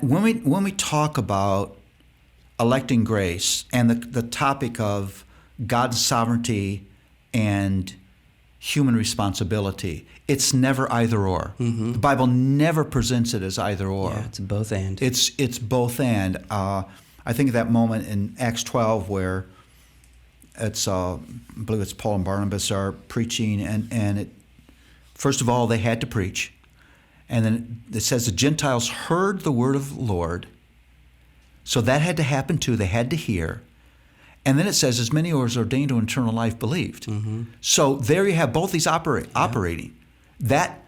When we talk about electing grace and the topic of God's sovereignty and human responsibility, it's never either or. Mm-hmm. The Bible never presents it as either or. Yeah, it's both and. It's both and. I think of that moment in Acts 12 where it's I believe it's Paul and Barnabas are preaching, and it, first of all they had to preach. And then it says the Gentiles heard the word of the Lord. So that had to happen too. They had to hear. And then it says, as many as ordained to eternal life believed. Mm-hmm. So there you have both these operating. That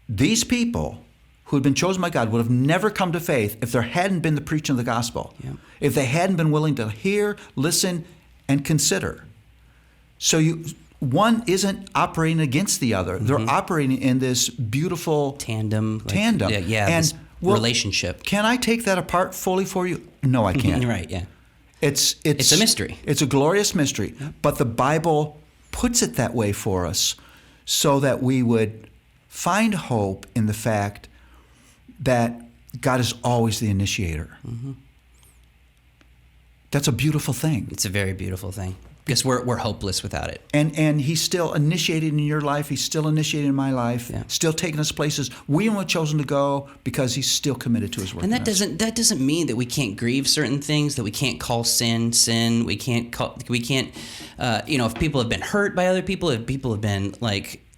these people who had been chosen by God would have never come to faith if there hadn't been the preaching of the gospel. Yeah. If they hadn't been willing to hear, listen, and consider. So one isn't operating against the other. Mm-hmm. They're operating in this beautiful tandem. And this relationship. Can I take that apart fully for you? No, I can't. Right, yeah. It's a mystery. It's a glorious mystery. Yep. But the Bible puts it that way for us so that we would find hope in the fact that God is always the initiator. Mm-hmm. That's a beautiful thing. It's a very beautiful thing. Because we're hopeless without it. And he's still initiated in your life. He's still initiated in my life. Yeah. Still taking us places we haven't chosen to go because he's still committed to his work. And that doesn't mean that we can't grieve certain things, that we can't call sin. We can't if people have been hurt by other people, if people have been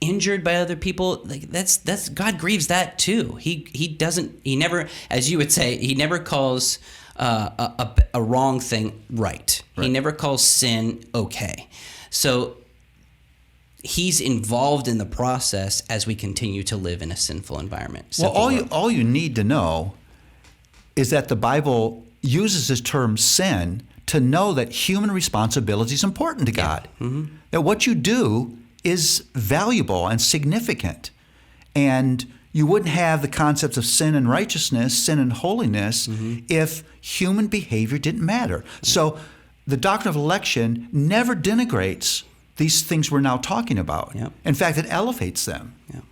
injured by other people, that's God grieves that too. He never, as you would say, he never calls a wrong thing right. He never calls sin okay. So he's involved in the process as we continue to live in a sinful environment. Well, all you need to know is that the Bible uses this term sin to know that human responsibility is important to God. Yeah. Mm-hmm. That what you do is valuable and significant. And you wouldn't have the concepts of sin and righteousness, sin and holiness, mm-hmm. if human behavior didn't matter. Mm-hmm. So the doctrine of election never denigrates these things we're now talking about. Yep. In fact, it elevates them. Yep.